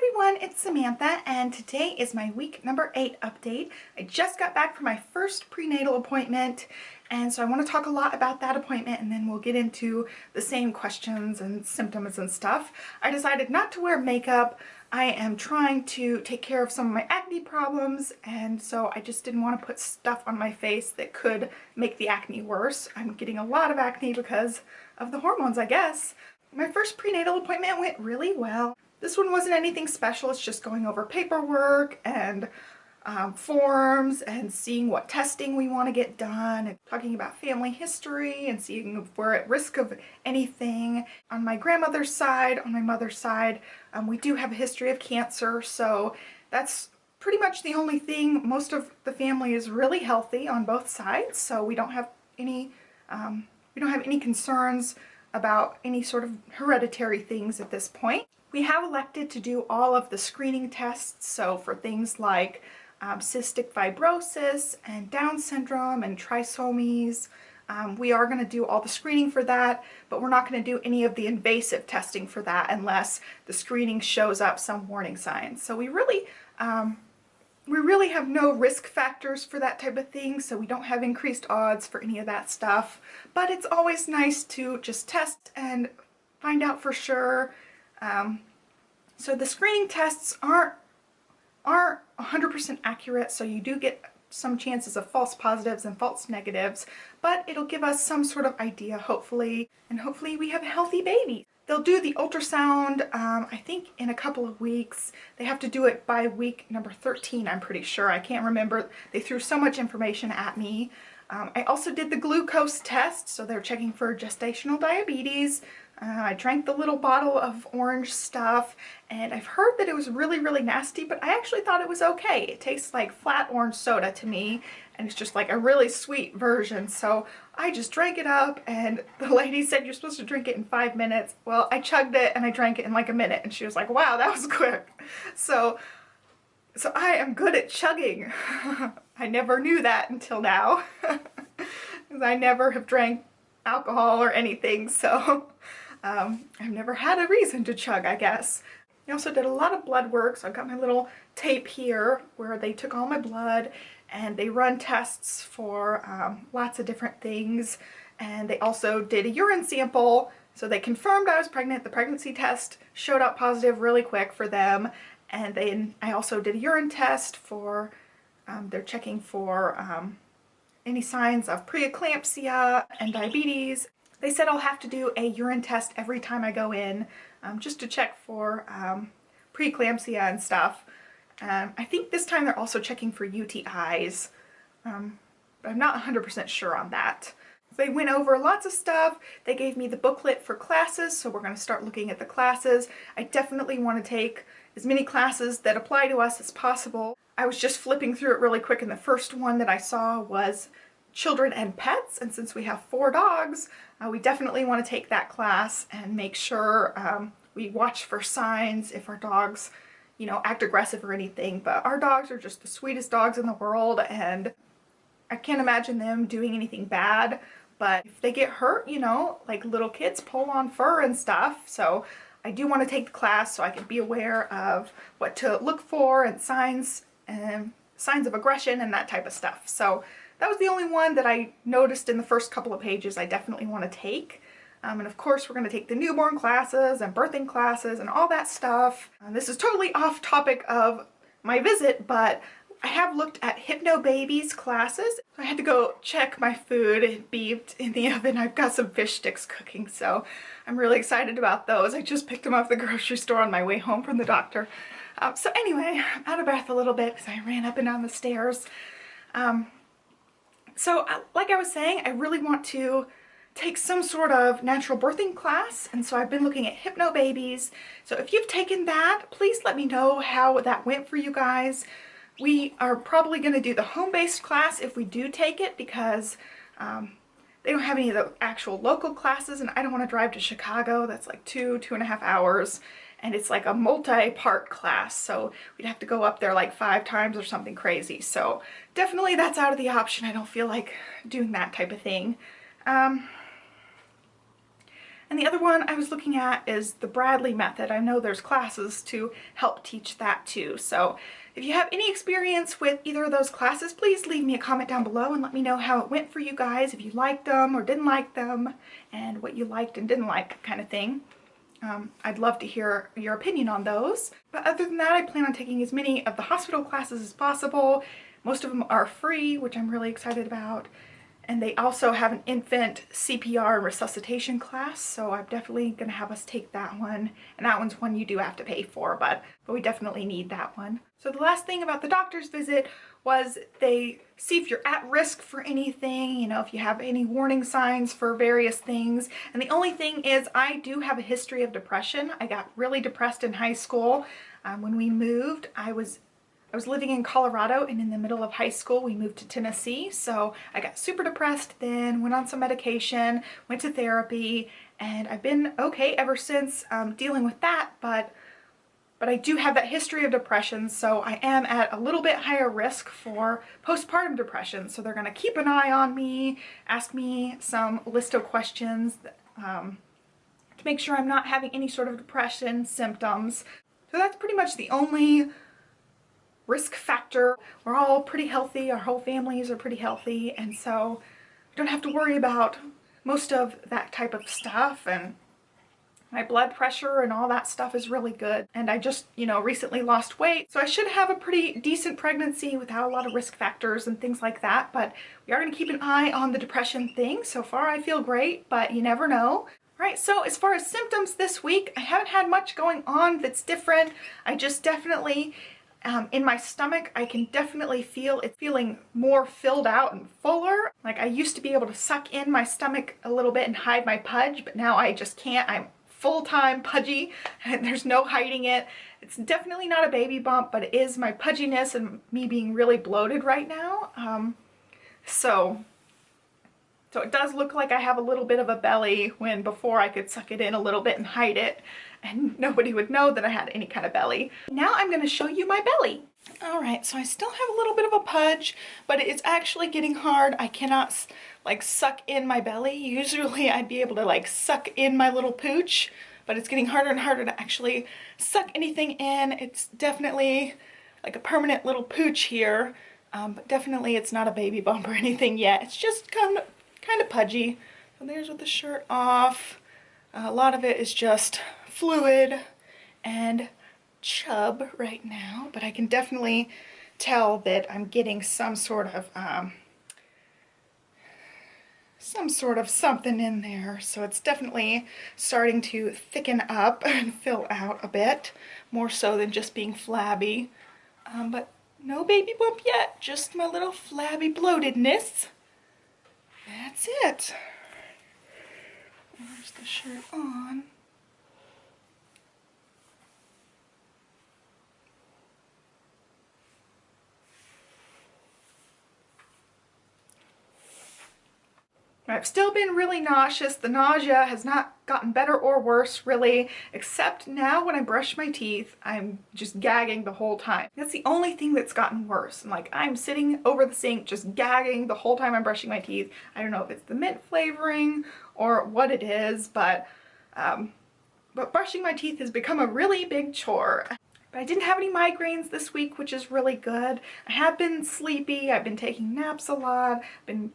everyone, it's Samantha and today is my week number 8 update. I just got back from my first prenatal appointment and so I want to talk a lot about that appointment and then we'll get into the same questions and symptoms and stuff. I decided not to wear makeup. I am trying to take care of some of my acne problems and so I just didn't want to put stuff on my face that could make the acne worse. I'm getting a lot of acne because of the hormones, I guess. My first prenatal appointment went really well. This one wasn't anything special, it's just going over paperwork and forms and seeing what testing we want to get done and talking about family history and seeing if we're at risk of anything. On my grandmother's side, on my mother's side, we do have a history of cancer, so that's pretty much the only thing. Most of the family is really healthy on both sides, so we don't have any concerns about any sort of hereditary things at this point. We have elected to do all of the screening tests, so for things like cystic fibrosis and Down syndrome and trisomies, we are going to do all the screening for that, but we're not going to do any of the invasive testing for that unless the screening shows up some warning signs. So we really have no risk factors for that type of thing, so we don't have increased odds for any of that stuff. But it's always nice to just test and find out for sure. So the screening tests aren't 100% accurate, so you do get some chances of false positives and false negatives, but it'll give us some sort of idea, hopefully, and hopefully we have a healthy baby. They'll do the ultrasound, I think in a couple of weeks. They have to do it by week number 13, I'm pretty sure. I can't remember. They threw so much information at me. I also did the glucose test, so they're checking for gestational diabetes. I drank the little bottle of orange stuff, and I've heard that it was really, really nasty, but I actually thought it was okay. It tastes like flat orange soda to me, and it's just like a really sweet version, so I just drank it up, and the lady said you're supposed to drink it in 5 minutes. Well, I chugged it, and I drank it in like a minute, and she was like, wow, that was quick. So I am good at chugging. I never knew that until now, because I never have drank alcohol or anything, so I've never had a reason to chug, I guess. I also did a lot of blood work, so I've got my little tape here where they took all my blood and they run tests for lots of different things, and they also did a urine sample, so they confirmed I was pregnant. The pregnancy test showed up positive really quick for them, and then I also did a urine test for, they're checking for any signs of preeclampsia and diabetes. They said I'll have to do a urine test every time I go in, just to check for preeclampsia and stuff. I think this time they're also checking for UTIs, but I'm not 100% sure on that. They went over lots of stuff. They gave me the booklet for classes, so we're going to start looking at the classes. I definitely want to take as many classes that apply to us as possible. I was just flipping through it really quick, and the first one that I saw was children and pets, and since we have 4 dogs, we definitely want to take that class and make sure we watch for signs if our dogs, you know, act aggressive or anything. But our dogs are just the sweetest dogs in the world, and I can't imagine them doing anything bad. But if they get hurt, you know, like little kids pull on fur and stuff, so I do want to take the class so I can be aware of what to look for and signs of aggression and that type of stuff. So that was the only one that I noticed in the first couple of pages I definitely want to take. And of course we're going to take the newborn classes and birthing classes and all that stuff. This is totally off topic of my visit, but I have looked at Hypnobaby's classes. I had to go check my food. It beeped in the oven. I've got some fish sticks cooking, so I'm really excited about those. I just picked them up at the grocery store on my way home from the doctor. So anyway, I'm out of breath a little bit because I ran up and down the stairs. So like I was saying, I really want to take some sort of natural birthing class, and so I've been looking at Hypnobaby's. So if you've taken that, please let me know how that went for you guys. We are probably going to do the home-based class if we do take it, because they don't have any of the actual local classes, and I don't want to drive to Chicago. That's like 2.5 hours, and it's like a multi-part class, so we'd have to go up there like 5 times or something crazy. So definitely that's out of the option. I don't feel like doing that type of thing. And And the other one I was looking at is the Bradley method. I know there's classes to help teach that too. So if you have any experience with either of those classes, please leave me a comment down below and let me know how it went for you guys, if you liked them or didn't like them, and what you liked and didn't like kind of thing. I'd love to hear your opinion on those. But other than that, I plan on taking as many of the hospital classes as possible. Most of them are free, which I'm really excited about. And they also have an infant CPR and resuscitation class, so I'm definitely going to have us take that one. And that one's one you do have to pay for, but we definitely need that one. So the last thing about the doctor's visit was they see if you're at risk for anything, you know, if you have any warning signs for various things. And the only thing is I do have a history of depression. I got really depressed in high school. When we moved, I was living in Colorado, and in the middle of high school we moved to Tennessee, so I got super depressed then, went on some medication, went to therapy, and I've been okay ever since dealing with that, but I do have that history of depression, so I am at a little bit higher risk for postpartum depression. So they're going to keep an eye on me, ask me some list of questions to make sure I'm not having any sort of depression symptoms. So that's pretty much the only risk factor. We're all pretty healthy, our whole families are pretty healthy, and so we don't have to worry about most of that type of stuff. And my blood pressure and all that stuff is really good. And I just, you know, recently lost weight, so I should have a pretty decent pregnancy without a lot of risk factors and things like that. But we are going to keep an eye on the depression thing. So far I feel great, but you never know. Right, so as far as symptoms this week, I haven't had much going on that's different. I just definitely in my stomach, I can definitely feel it feeling more filled out and fuller. Like I used to be able to suck in my stomach a little bit and hide my pudge, but now I just can't. I'm full-time pudgy and there's no hiding it. It's definitely not a baby bump, but it is my pudginess and me being really bloated right now. So it does look like I have a little bit of a belly, when before I could suck it in a little bit and hide it and nobody would know that I had any kind of belly. Now I'm going to show you my belly. All right, so I still have a little bit of a pudge, but it's actually getting hard. I cannot like suck in my belly. Usually I'd be able to like suck in my little pooch, but it's getting harder and harder to actually suck anything in. It's definitely like a permanent little pooch here, but definitely it's not a baby bump or anything yet. It's just kind of pudgy. So there's with the shirt off. A lot of it is just fluid and chub right now, but I can definitely tell that I'm getting some sort of something in there. So it's definitely starting to thicken up and fill out a bit, more so than just being flabby. But no baby bump yet, just my little flabby bloatedness. That's it. There's the shirt on. I've still been really nauseous. The nausea has not gotten better or worse really, except now when I brush my teeth, I'm just gagging the whole time. That's the only thing that's gotten worse. Like I'm sitting over the sink just gagging the whole time I'm brushing my teeth. I don't know if it's the mint flavoring or what it is, but brushing my teeth has become a really big chore. But I didn't have any migraines this week, which is really good. I have been sleepy. I've been taking naps a lot. I've been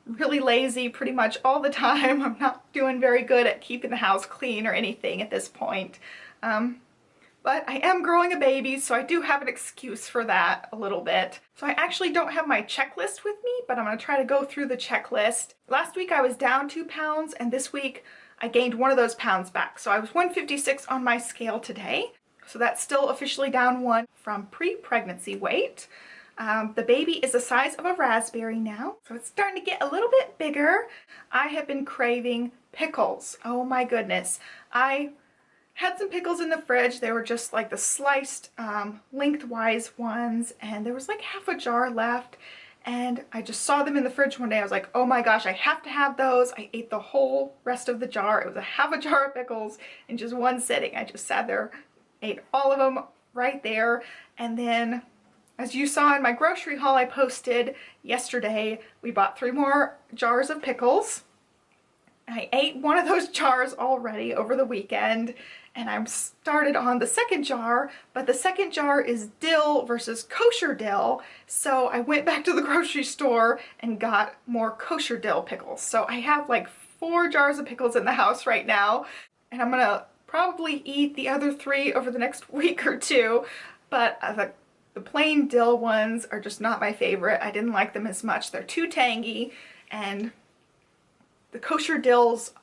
really lazy pretty much all the time. I'm not doing very good at keeping the house clean or anything at this point. But I am growing a baby, so I do have an excuse for that a little bit. So I actually don't have my checklist with me, but I'm going to try to go through the checklist. Last week I was down 2 pounds, and this week I gained 1 of those pounds back. So I was 156 on my scale today. So that's still officially down 1 from pre-pregnancy weight. The baby is the size of a raspberry now, so it's starting to get a little bit bigger. I have been craving pickles. Oh my goodness. I had some pickles in the fridge. They were just like the sliced lengthwise ones, and there was like half a jar left, and I just saw them in the fridge one day. I was like, oh my gosh, I have to have those. I ate the whole rest of the jar. It was a half a jar of pickles in just one sitting. I just sat there, ate all of them right there, and then as you saw in my grocery haul I posted yesterday, we bought 3 more jars of pickles. I ate one of those jars already over the weekend, and I'm started on the second jar, but the second jar is dill versus kosher dill, so I went back to the grocery store and got more kosher dill pickles. So I have like 4 jars of pickles in the house right now, and I'm gonna probably eat the other 3 over the next week or 2, but the plain dill ones are just not my favorite. I didn't like them as much. They're too tangy, and the kosher dills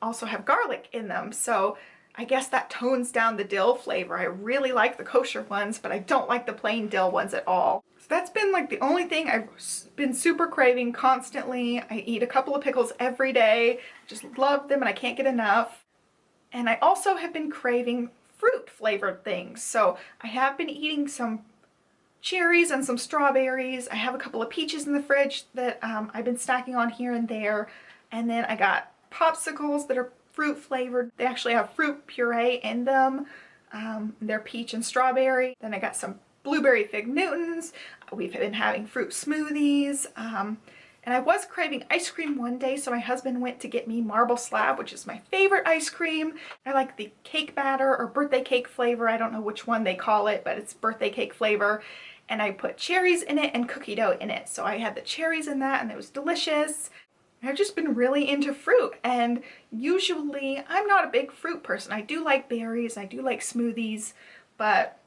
also have garlic in them, so I guess that tones down the dill flavor. I really like the kosher ones, but I don't like the plain dill ones at all. So that's been like the only thing I've been super craving constantly. I eat a couple of pickles every day. I just love them and I can't get enough. And I also have been craving fruit flavored things. So I have been eating some cherries and some strawberries. I have a couple of peaches in the fridge that I've been snacking on here and there. And then I got popsicles that are fruit flavored. They actually have fruit puree in them. They're peach and strawberry. Then I got some blueberry fig Newtons. We've been having fruit smoothies. And I was craving ice cream one day, so my husband went to get me marble slab, which is my favorite ice cream. I like the cake batter or birthday cake flavor. I don't know which one they call it, but it's birthday cake flavor. And I put cherries in it and cookie dough in it. So I had the cherries in that and it was delicious. I've just been really into fruit, and usually I'm not a big fruit person. I do like berries, I do like smoothies, but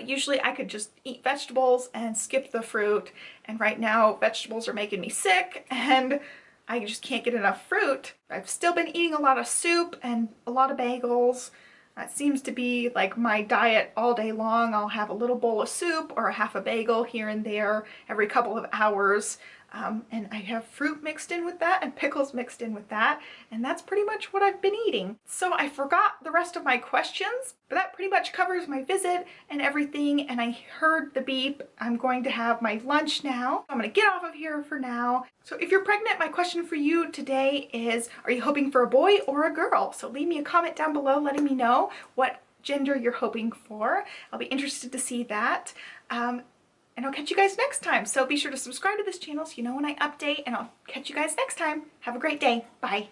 usually I could just eat vegetables and skip the fruit, and right now vegetables are making me sick and I just can't get enough fruit. I've still been eating a lot of soup and a lot of bagels. That seems to be like my diet all day long. I'll have a little bowl of soup or a half a bagel here and there every couple of hours. And I have fruit mixed in with that and pickles mixed in with that, and that's pretty much what I've been eating. So I forgot the rest of my questions, but that pretty much covers my visit and everything, and I heard the beep. I'm going to have my lunch now. I'm gonna get off of here for now. So if you're pregnant, my question for you today is, are you hoping for a boy or a girl? So leave me a comment down below letting me know what gender you're hoping for. I'll be interested to see that. And I'll catch you guys next time. So be sure to subscribe to this channel so you know when I update, and I'll catch you guys next time. Have a great day. Bye.